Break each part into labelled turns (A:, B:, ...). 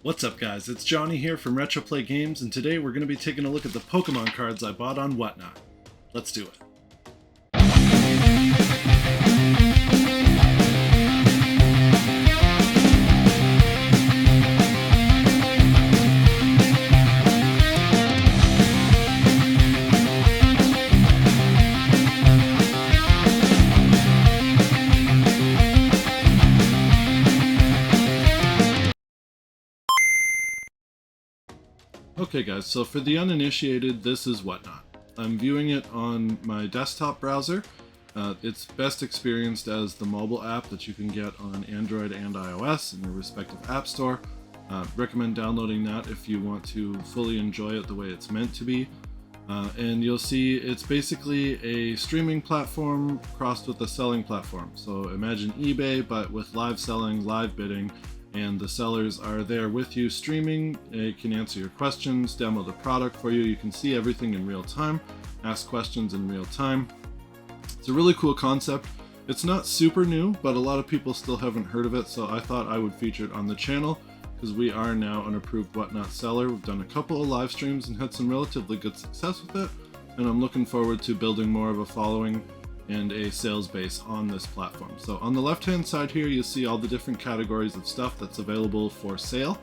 A: What's up guys, it's Johnny here from Retroplay Games, and today we're going to be taking a look at the Pokemon cards I bought on Whatnot. Let's do it. Okay guys, so for the uninitiated, this is Whatnot. I'm viewing it on my desktop browser. It's best experienced as the mobile app that you can get on Android and iOS in your respective app store. Recommend downloading that if you want to fully enjoy it the way it's meant to be. And you'll see it's basically a streaming platform crossed with a selling platform. So imagine eBay, but with live selling, live bidding, and the sellers are there with you streaming. They can answer your questions, demo the product for you. You can see everything in real time, ask questions in real time. It's a really cool concept. It's not super new, but a lot of people still haven't heard of it, so I thought I would feature it on the channel because we are now an approved Whatnot seller. We've done a couple of live streams and had some relatively good success with it, and I'm looking forward to building more of a following and a sales base on this platform. So on the left hand side here, you see all the different categories of stuff that's available for sale.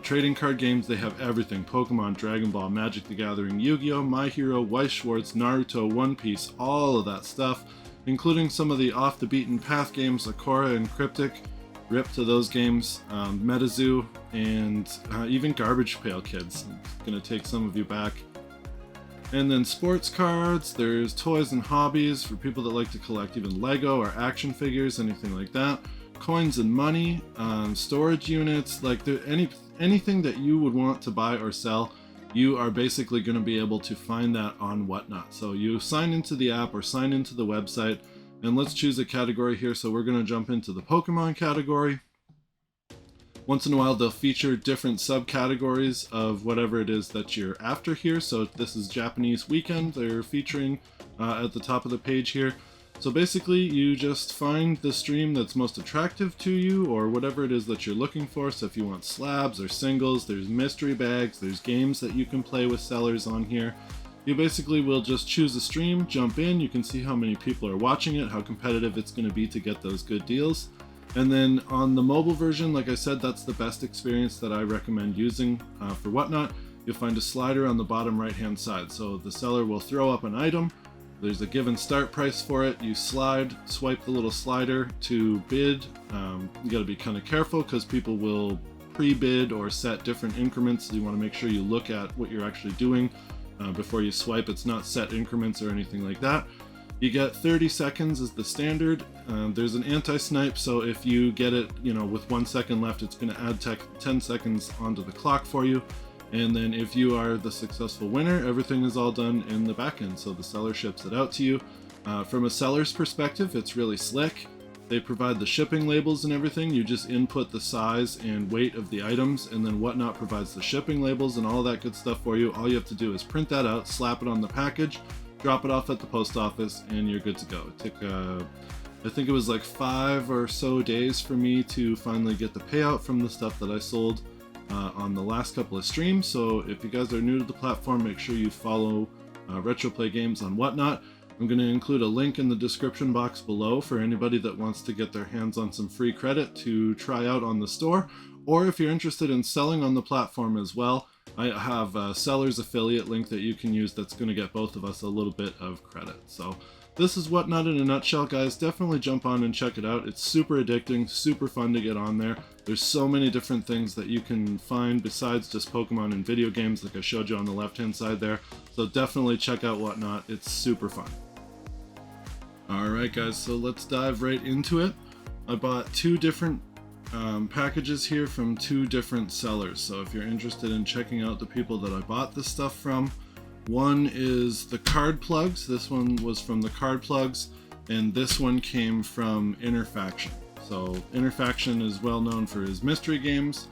A: Trading card games, they have everything: Pokemon, Dragon Ball, Magic the Gathering, Yu-Gi-Oh!, My Hero, Weiss Schwarz, Naruto, One Piece, all of that stuff, including some of the off the beaten path games, Akora and Cryptic. Rip to those games, MetaZoo, and even Garbage Pail Kids. I'm gonna take some of you back. And then sports cards, there's toys and hobbies for people that like to collect even Lego or action figures, anything like that. Coins and money, storage units, like anything that you would want to buy or sell, you are basically going to be able to find that on Whatnot. So you sign into the app or sign into the website, and let's choose a category here. So we're going to jump into the Pokemon category. Once in a while, they'll feature different subcategories of whatever it is that you're after here. So this is Japanese Weekend. They're featuring at the top of the page here. So basically, you just find the stream that's most attractive to you or whatever it is that you're looking for. So if you want slabs or singles, there's mystery bags, there's games that you can play with sellers on here. You basically will just choose a stream, jump in, you can see how many people are watching it, how competitive it's going to be to get those good deals. And then on the mobile version, like I said, that's the best experience that I recommend using for Whatnot. You'll find a slider on the bottom right hand side. So the seller will throw up an item. There's a given start price for it. You swipe the little slider to bid. You got to be kind of careful because people will pre-bid or set different increments. So you want to make sure you look at what you're actually doing before you swipe. It's not set increments or anything like that. You get 30 seconds as the standard. There's an anti-snipe, so if you get it, with 1 second left, it's going to add 10 seconds onto the clock for you. And then if you are the successful winner, everything is all done in the back end, so the seller ships it out to you. From a seller's perspective, it's really slick. They provide the shipping labels and everything. You just input the size and weight of the items, and then Whatnot provides the shipping labels and all that good stuff for you. All you have to do is print that out, slap it on the package, drop it off at the post office, and you're good to go. It took, I think it was like 5 or so days for me to finally get the payout from the stuff that I sold on the last couple of streams. So if you guys are new to the platform, make sure you follow Retroplay Games on Whatnot. I'm going to include a link in the description box below for anybody that wants to get their hands on some free credit to try out on the store, or if you're interested in selling on the platform as well, I have a seller's affiliate link that you can use that's going to get both of us a little bit of credit. So this is Whatnot in a nutshell, guys. Definitely jump on and check it out. It's super addicting, super fun to get on there. There's so many different things that you can find besides just Pokemon and video games like I showed you on the left-hand side there. So definitely check out Whatnot. It's super fun. Alright guys, so let's dive right into it. I bought 2 different packages here from 2 different sellers. So if you're interested in checking out the people that I bought this stuff from, one is the Card Plugs. This one was from the Card Plugs, and this one came from Inner Faction. So Inner Faction is well known for his mystery games.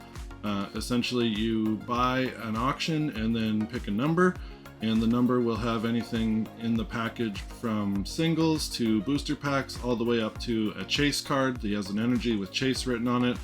A: Essentially you buy an auction and then pick a number, and the number will have anything in the package from singles to booster packs all the way up to a chase card. He has an energy with chase written on it.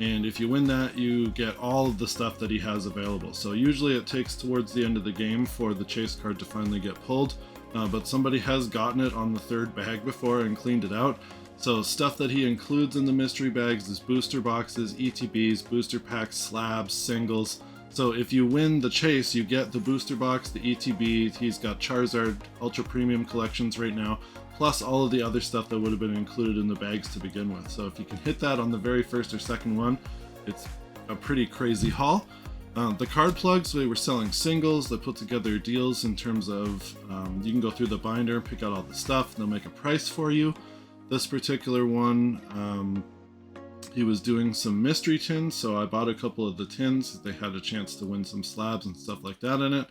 A: And if you win that, you get all of the stuff that he has available. So usually it takes towards the end of the game for the chase card to finally get pulled, but somebody has gotten it on the third bag before and cleaned it out. So stuff that he includes in the mystery bags is booster boxes, ETBs, booster packs, slabs, singles. So if you win the chase, you get the booster box, the ETB, he's got Charizard Ultra Premium collections right now, plus all of the other stuff that would have been included in the bags to begin with. So if you can hit that on the very first or second one, it's a pretty crazy haul. The card plugs, they were selling singles. They put together deals in terms of you can go through the binder, pick out all the stuff, they'll make a price for you. This particular one, he was doing some mystery tins, so I bought a couple of the tins. They had a chance to win some slabs and stuff like that in it.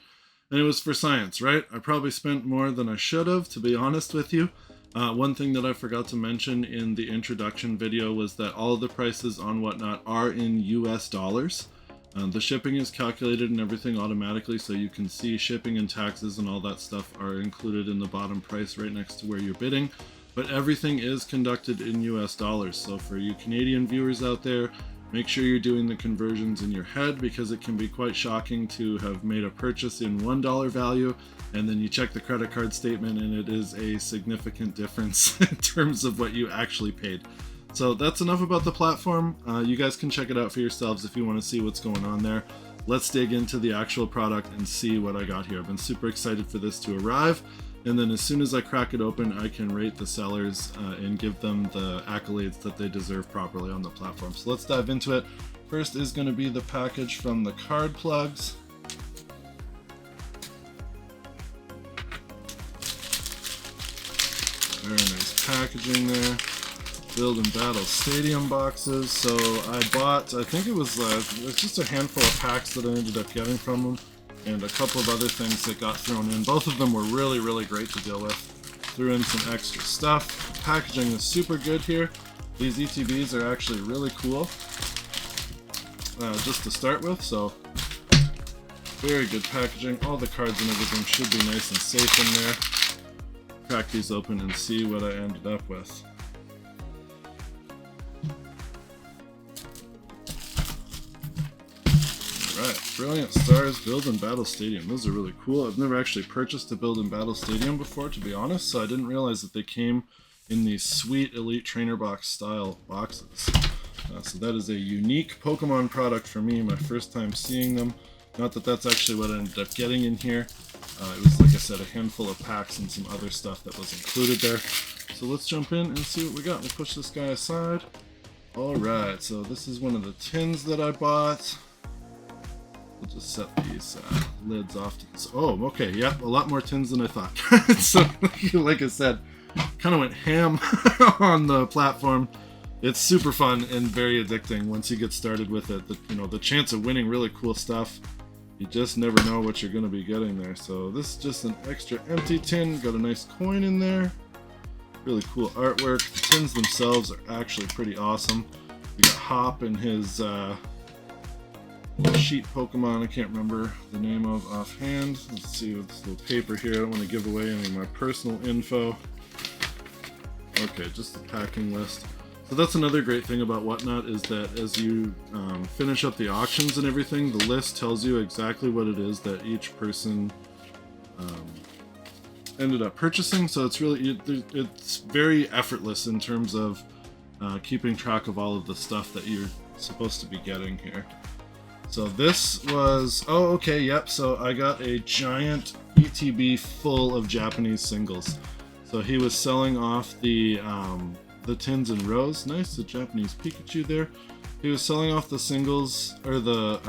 A: And it was for science, right? I probably spent more than I should have, to be honest with you. One thing that I forgot to mention in the introduction video was that all of the prices on Whatnot are in US dollars. The shipping is calculated and everything automatically, so you can see shipping and taxes and all that stuff are included in the bottom price right next to where you're bidding. But everything is conducted in US dollars, so for you Canadian viewers out there, make sure you're doing the conversions in your head, because it can be quite shocking to have made a purchase in $1 value and then you check the credit card statement and it is a significant difference in terms of what you actually paid. So that's enough about the platform. You guys can check it out for yourselves if you want to see what's going on there. Let's dig into the actual product and see what I got here. I've been super excited for this to arrive. And then as soon as I crack it open, I can rate the sellers and give them the accolades that they deserve properly on the platform. So let's dive into it. First is going to be the package from the card plugs. Very nice packaging there. Build and Battle Stadium boxes. So I bought, I think it was just a handful of packs that I ended up getting from them, and a couple of other things that got thrown in. Both of them were really, really great to deal with. Threw in some extra stuff. The packaging is super good here. These ETBs are actually really cool, just to start with, so very good packaging. All the cards and everything should be nice and safe in there. Crack these open and see what I ended up with. Alright, Brilliant Stars Build and Battle Stadium. Those are really cool. I've never actually purchased a Build and Battle Stadium before, to be honest, so I didn't realize that they came in these sweet Elite Trainer Box style boxes. So that is a unique Pokemon product for me, my first time seeing them. Not that that's actually what I ended up getting in here. It was, like I said, a handful of packs and some other stuff that was included there. So let's jump in and see what we got. We'll push this guy aside. Alright, so this is one of the tins that I bought. We'll just set these lids off to this. Oh, okay, yep, a lot more tins than I thought. So, like I said, kind of went ham on the platform. It's super fun and very addicting once you get started with it. The chance of winning really cool stuff, you just never know what you're going to be getting there. So this is just an extra empty tin. Got a nice coin in there. Really cool artwork. The tins themselves are actually pretty awesome. We got Hop and his sheet Pokemon I can't remember the name of offhand. Let's see with this little paper here. I don't want to give away any of my personal info. Okay, just the packing list. So that's another great thing about Whatnot, is that as you finish up the auctions and everything, the list tells you exactly what it is that each person ended up purchasing. So it's really, it's very effortless in terms of keeping track of all of the stuff that you're supposed to be getting here. So this was, oh okay, yep, so I got a giant ETB full of Japanese singles. So he was selling off the tins in rows. Nice, the Japanese Pikachu there. He was selling off the singles, or the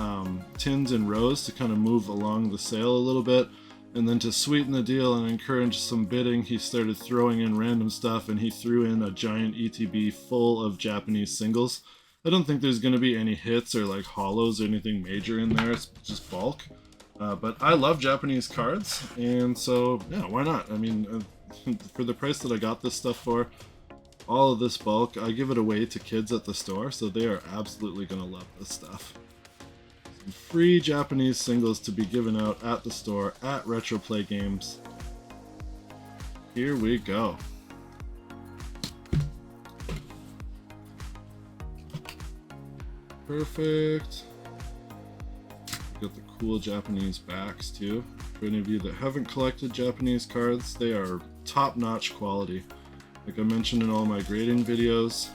A: tins in rows to kind of move along the sale a little bit. And then to sweeten the deal and encourage some bidding, he started throwing in random stuff, and he threw in a giant ETB full of Japanese singles. I don't think there's going to be any hits or like holos or anything major in there. It's just bulk. But I love Japanese cards, and so yeah, why not? I mean, for the price that I got this stuff for, all of this bulk, I give it away to kids at the store, so they are absolutely going to love this stuff. Some free Japanese singles to be given out at the store at Retro Play Games. Here we go. Perfect. Got the cool Japanese backs too. For any of you that haven't collected Japanese cards, they are top-notch quality. Like I mentioned in all my grading videos,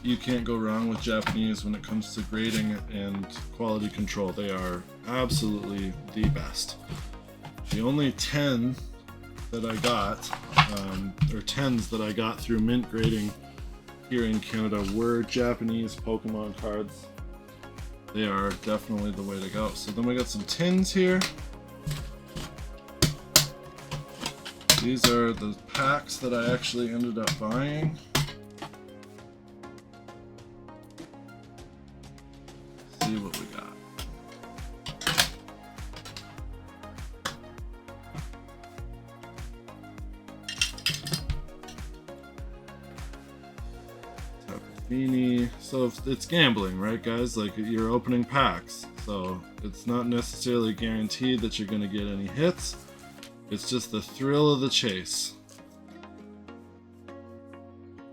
A: you can't go wrong with Japanese when it comes to grading and quality control. They are absolutely the best. The only 10 that I got, or 10s that I got through mint grading here in Canada were Japanese Pokemon cards. They are definitely the way to go. So then we got some tins here. These are the packs that I actually ended up buying. Let's see what we got. So it's gambling, right guys? Like, you're opening packs, so it's not necessarily guaranteed that you're going to get any hits. It's just the thrill of the chase.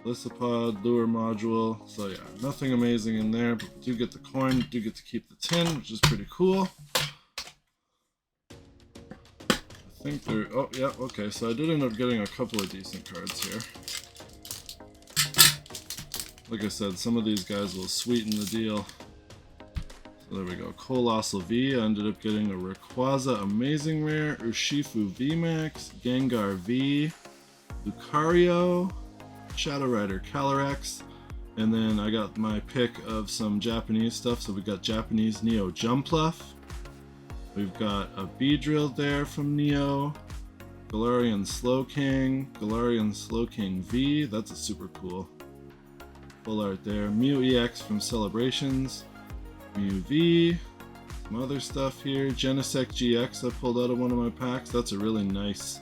A: Lissapod, lure module, so yeah, nothing amazing in there, but we do get the coin, do get to keep the tin, which is pretty cool. I think they're, oh yeah, okay, so I did end up getting a couple of decent cards here. Like I said, some of these guys will sweeten the deal. So there we go. Colossal V. I ended up getting a Rayquaza Amazing Rare, Urshifu VMAX, Gengar V, Lucario, Shadow Rider Calyrex, and then I got my pick of some Japanese stuff. So we got Japanese Neo Jumpluff. We've got a Beedrill there from Neo, Galarian Slowking, Galarian Slowking V. That's a super cool full art there. Mew EX from Celebrations, Mew V, some other stuff here. Genesect GX I pulled out of one of my packs. That's a really nice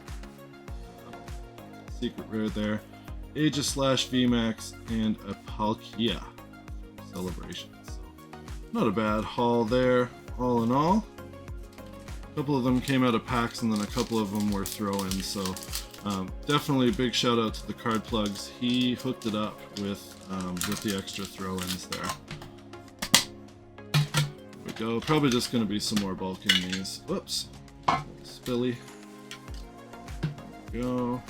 A: secret rare there. Aegislash VMAX and a Palkia from Celebrations. So, not a bad haul there, all in all. A couple of them came out of packs and then a couple of them were throw-ins, so definitely a big shout out to the Card Plugs. He hooked it up with the extra throw-ins there. There we go. Probably just going to be some more bulk in these. Whoops. Spilly. There we go.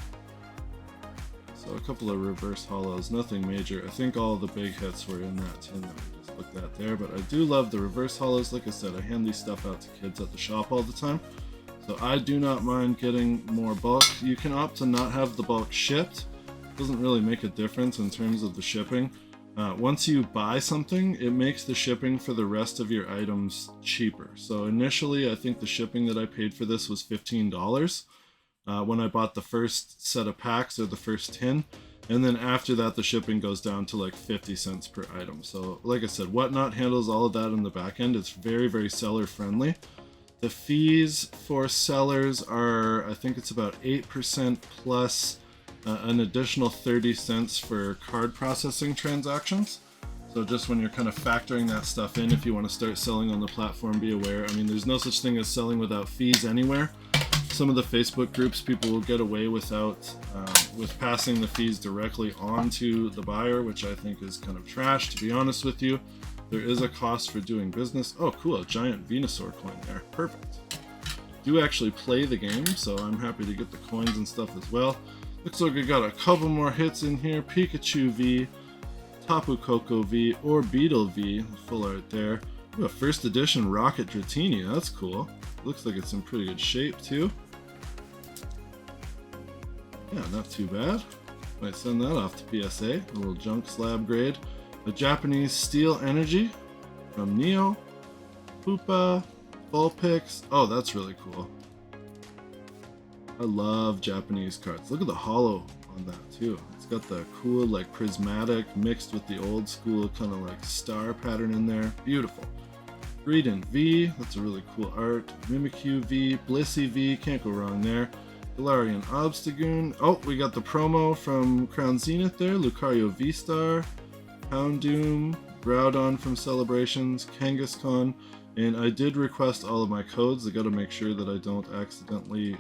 A: So a couple of reverse hollows. Nothing major. I think all the big hits were in that tin that we just looked at there. But I do love the reverse hollows. Like I said, I hand these stuff out to kids at the shop all the time. So I do not mind getting more bulk. You can opt to not have the bulk shipped. It doesn't really make a difference in terms of the shipping. Once you buy something, it makes the shipping for the rest of your items cheaper. So initially, I think the shipping that I paid for this was $15 when I bought the first set of packs or the first tin. And then after that, the shipping goes down to like 50 cents per item. So like I said, Whatnot handles all of that in the back end. It's very, very seller friendly. The fees for sellers are, I think it's about 8% plus an additional 30 cents for card processing transactions. So just when you're kind of factoring that stuff in, if you want to start selling on the platform, be aware. I mean, there's no such thing as selling without fees anywhere. Some of the Facebook groups, people will get away with passing the fees directly on to the buyer, which I think is kind of trash, to be honest with you. There is a cost for doing business. Oh, cool, a giant Venusaur coin there. Perfect. Do actually play the game, so I'm happy to get the coins and stuff as well. Looks like we got a couple more hits in here. Pikachu V, Tapu Koko V, or Beetle V. Full art there. Ooh, a first edition Rocket Dratini. That's cool. Looks like it's in pretty good shape, too. Yeah, not too bad. Might send that off to PSA. A little junk slab grade. A Japanese Steel Energy from Neo, Poopa, Vulpix. Oh, that's really cool. I love Japanese cards. Look at the hollow on that too. It's got the cool like prismatic mixed with the old school kind of like star pattern in there. Beautiful. Breeden V, that's a really cool art. Mimikyu V, Blissey V, can't go wrong there. Galarian Obstagoon. Oh, we got the promo from Crown Zenith there. Lucario V-Star. Houndoom, Groudon from Celebrations, Kangaskhan, and I did request all of my codes. I got to make sure that I don't accidentally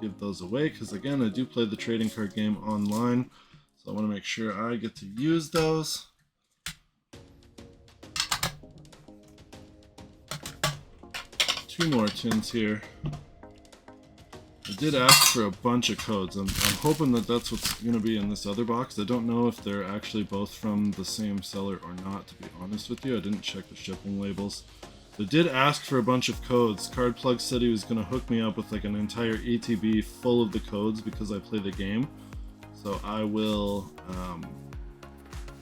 A: give those away, because again, I do play the trading card game online, so I want to make sure I get to use those. 2 more tins here. I did ask for a bunch of codes. I'm hoping that that's what's going to be in this other box. I don't know if they're actually both from the same seller or not, to be honest with you. I didn't check the shipping labels. They did ask for a bunch of codes. Cardplug said he was going to hook me up with like an entire ETB full of the codes because I play the game. So I will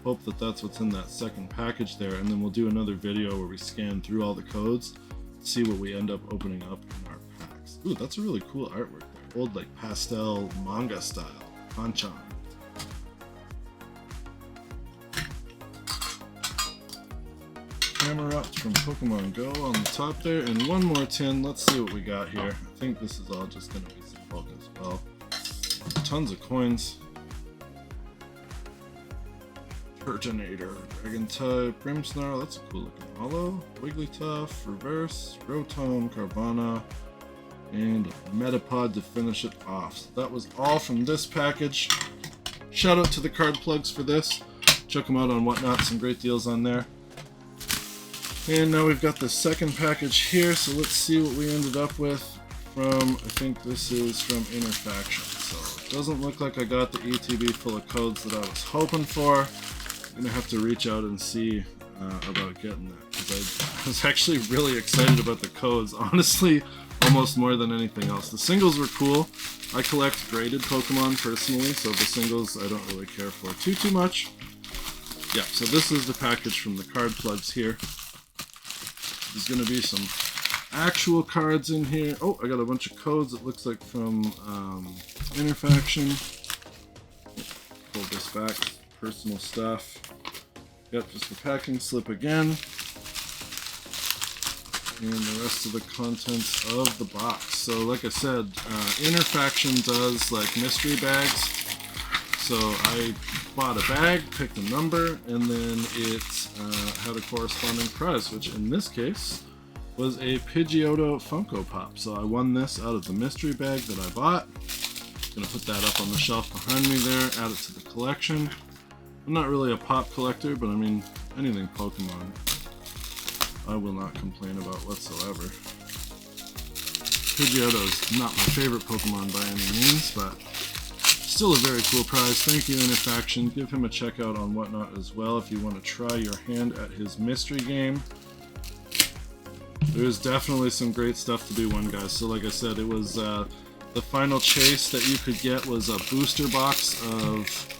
A: hope that that's what's in that second package there, and then we'll do another video where we scan through all the codes, see what we end up opening up in our packs. Ooh, that's a really cool artwork there. Old like pastel manga style. Hanchan. Camerupt from Pokemon Go on the top there, and one more tin. Let's see what we got here. I think this is all just going to be some bulk as well. Tons of coins. Turtonator, Dragon type, Grimmsnarl, that's a cool looking hollow, Wigglytuff, Reverse, Rotom, Carvana, and Metapod to finish it off. So that was all from this package. Shout out to the card plugs for this. Check them out on Whatnot, some great deals on there. And now we've got the second package here, so let's see what we ended up with from, I think this is from Interfaction. So it doesn't look like I got the ETB full of codes that I was hoping for. I'm gonna have to reach out and see about getting that, because I was actually really excited about the codes, honestly, almost more than anything else. The singles were cool. I collect graded Pokemon personally, so the singles I don't really care for too much. Yeah, so this is the package from the card plugs here. There's gonna be some actual cards in here. Oh, I got a bunch of codes, it looks like from Interfaction. Pull this back. Personal stuff. Got just the packing slip again. And the rest of the contents of the box. So like I said, Interfaction does like mystery bags. So I bought a bag, picked a number, and then it had a corresponding prize, which in this case was a Pidgeotto Funko Pop. So I won this out of the mystery bag that I bought. Gonna put that up on the shelf behind me there, add it to the collection. I'm not really a pop collector, but I mean, anything Pokemon, I will not complain about whatsoever. Pidgeotto is not my favorite Pokemon by any means, but still a very cool prize. Thank you, Interfaction. Give him a check out on Whatnot as well if you want to try your hand at his mystery game. There's definitely some great stuff to be won, guys. So like I said, it was the final chase that you could get was a booster box of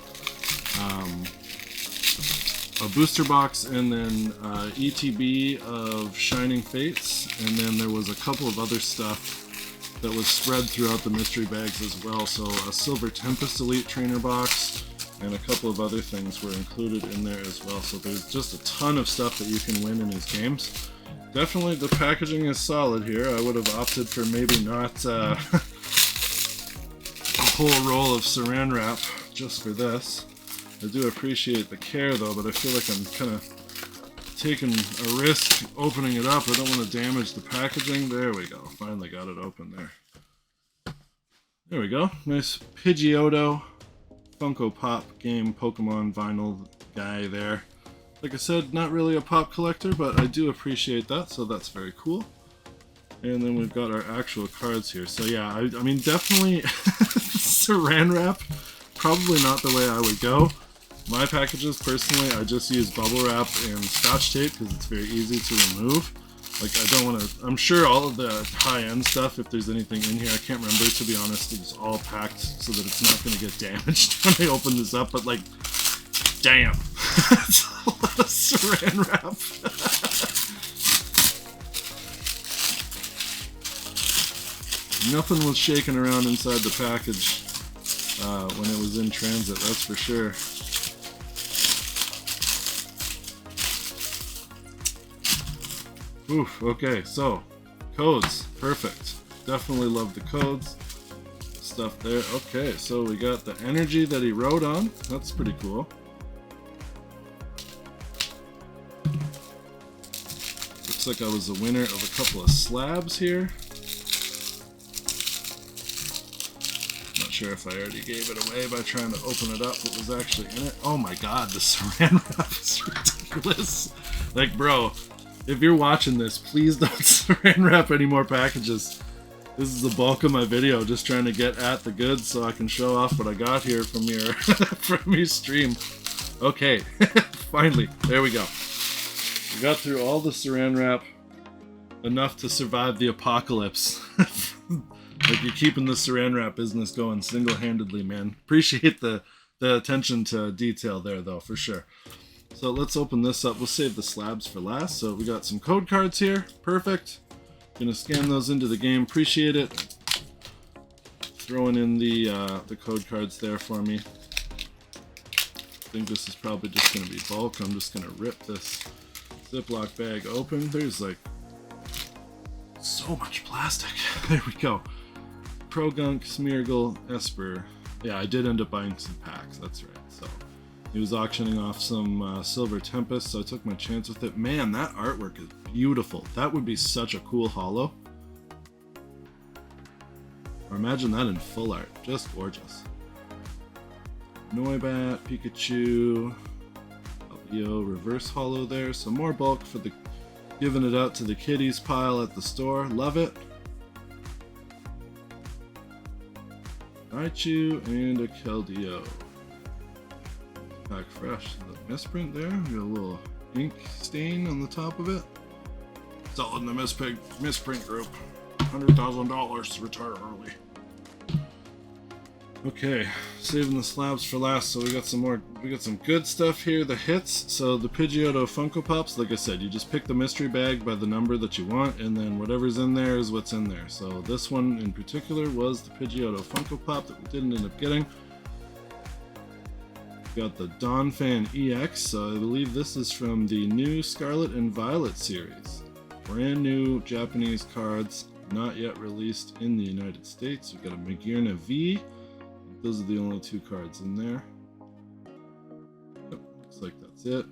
A: and then ETB of Shining Fates, and then there was a couple of other stuff that was spread throughout the mystery bags as well. So a Silver Tempest Elite Trainer box and a couple of other things were included in there as well. So there's just a ton of stuff that you can win in his games. Definitely the packaging is solid here. I would have opted for maybe not a whole roll of saran wrap just for this. I do appreciate the care though, but I feel like I'm kind of taking a risk opening it up. I don't want to damage the packaging. There we go. Finally got it open there. There we go. Nice Pidgeotto Funko Pop game Pokemon vinyl guy there. Like I said, not really a pop collector, but I do appreciate that, so that's very cool. And then we've got our actual cards here. So yeah, I mean, definitely saran wrap, probably not the way I would go. My packages, personally, I just use bubble wrap and scotch tape because it's very easy to remove. Like, I don't want to, I'm sure all of the high-end stuff, if there's anything in here, I can't remember, to be honest. It's all packed so that it's not going to get damaged when I open this up, but like, damn. That's a lot of saran wrap. Nothing was shaking around inside the package when it was in transit, that's for sure. Oof, okay, so, codes, perfect. Definitely love the codes. Stuff there. Okay, so we got the energy that he rode on. That's pretty cool. Looks like I was the winner of a couple of slabs here. Not sure if I already gave it away by trying to open it up what was actually in it. Oh my god, the saran wrap is ridiculous. Like, bro, if you're watching this, please don't saran wrap any more packages. This is the bulk of my video, just trying to get at the goods so I can show off what I got here from your from your stream. Okay, finally, there we go. We got through all the saran wrap, enough to survive the apocalypse. Like, you're keeping the saran wrap business going single-handedly, man. Appreciate the attention to detail there, though, for sure. So let's open this up. We'll save the slabs for last. So we got some code cards here. Perfect. Gonna scan those into the game. Appreciate it. Throwing in the code cards there for me. I think this is probably just gonna be bulk. I'm just gonna rip this Ziploc bag open. There's like so much plastic. There we go. Pro Gunk, Smeargle, Esper. Yeah, I did end up buying some packs. That's right. So he was auctioning off some Silver Tempest, so I took my chance with it. Man, that artwork is beautiful. That would be such a cool holo. Or imagine that in full art. Just gorgeous. Noibat, Pikachu, Leo, reverse holo there. Some more bulk for the giving it out to the kiddies pile at the store. Love it. Raichu and a Keldeo. Pack fresh. The misprint there. We got a little ink stain on the top of it. It's all in the misprint group. $100,000 to retire early. Okay, saving the slabs for last. So we got some good stuff here. The hits. So the Pidgeotto Funko Pops, like I said, you just pick the mystery bag by the number that you want, and then whatever's in there is what's in there. So this one in particular was the Pidgeotto Funko Pop that we didn't end up getting. Got the Donphan EX, so I believe this is from the new Scarlet and Violet series. Brand new Japanese cards, not yet released in the United States. We've got a Magearna V. Those are the only two cards in there. Yep, looks like that's it.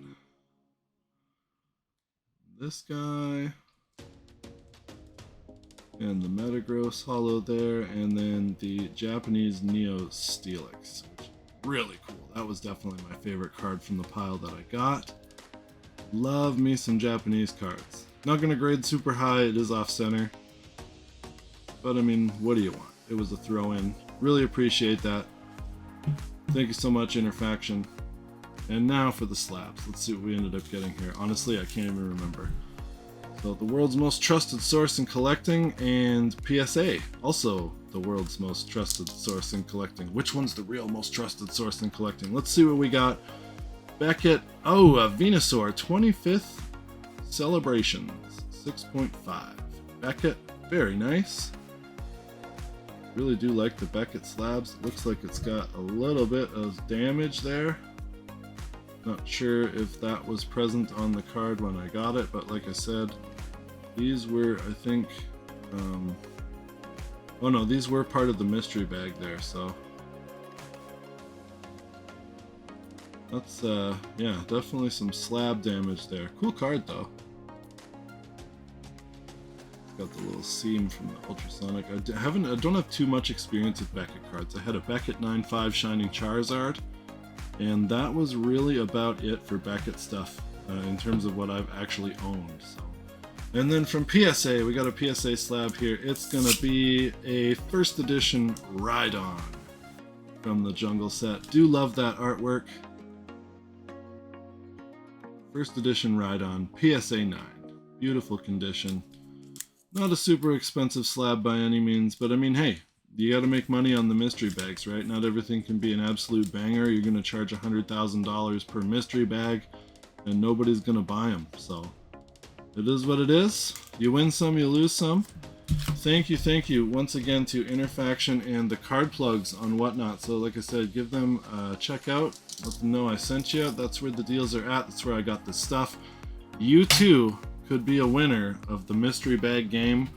A: This guy. And the Metagross holo there, and then the Japanese Neo Steelix, which is really cool. That was definitely my favorite card from the pile that I got. Love me some Japanese cards. Not gonna grade super high, it is off center. But I mean, what do you want? It was a throw-in. Really appreciate that. Thank you so much, Interfaction. And now for the slabs. Let's see what we ended up getting here. Honestly, I can't even remember. So the world's most trusted source in collecting, and PSA, also the world's most trusted source in collecting. Which one's the real most trusted source in collecting? Let's see what we got. Beckett, Venusaur, 25th Celebrations, 6.5. Beckett, very nice. Really do like the Beckett slabs. It looks like it's got a little bit of damage there. Not sure if that was present on the card when I got it, but like I said, these were, I think, oh no, these were part of the mystery bag there, so that's, yeah, definitely some slab damage there. Cool card though. Got the little seam from the ultrasonic. I don't have too much experience with Beckett cards. I had a Beckett 9.5 Shining Charizard, and that was really about it for Beckett stuff in terms of what I've actually owned. So, and then from PSA, we got a PSA slab here. It's gonna be a first edition Rhydon from the Jungle set. Do love that artwork. First edition Rhydon, PSA 9. Beautiful condition. Not a super expensive slab by any means, but I mean, hey, you got to make money on the mystery bags, right? Not everything can be an absolute banger. You're going to charge $100,000 per mystery bag, and nobody's going to buy them. So it is what it is. You win some, you lose some. Thank you once again to Interfaction and the card plugs on Whatnot. So like I said, give them a check out. Let them know I sent you. That's where the deals are at. That's where I got this stuff. You too could be a winner of the mystery bag game,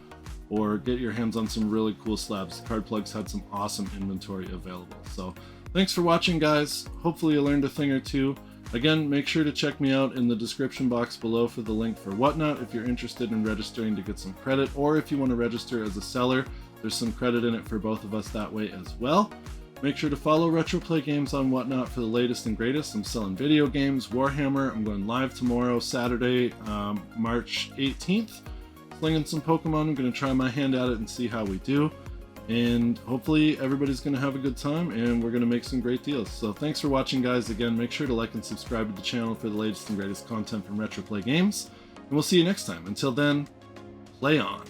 A: or get your hands on some really cool slabs. Card Plugs had some awesome inventory available. So thanks for watching, guys. Hopefully you learned a thing or two. Again, make sure to check me out in the description box below for the link for Whatnot if you're interested in registering to get some credit, or if you want to register as a seller, there's some credit in it for both of us that way as well. Make sure to follow Retroplay Games on Whatnot for the latest and greatest. I'm selling video games, Warhammer. I'm going live tomorrow, Saturday, March 18th. Slinging some Pokemon. I'm going to try my hand at it and see how we do. And hopefully everybody's going to have a good time and we're going to make some great deals. So thanks for watching, guys. Again, make sure to like and subscribe to the channel for the latest and greatest content from Retroplay Games. And we'll see you next time. Until then, play on.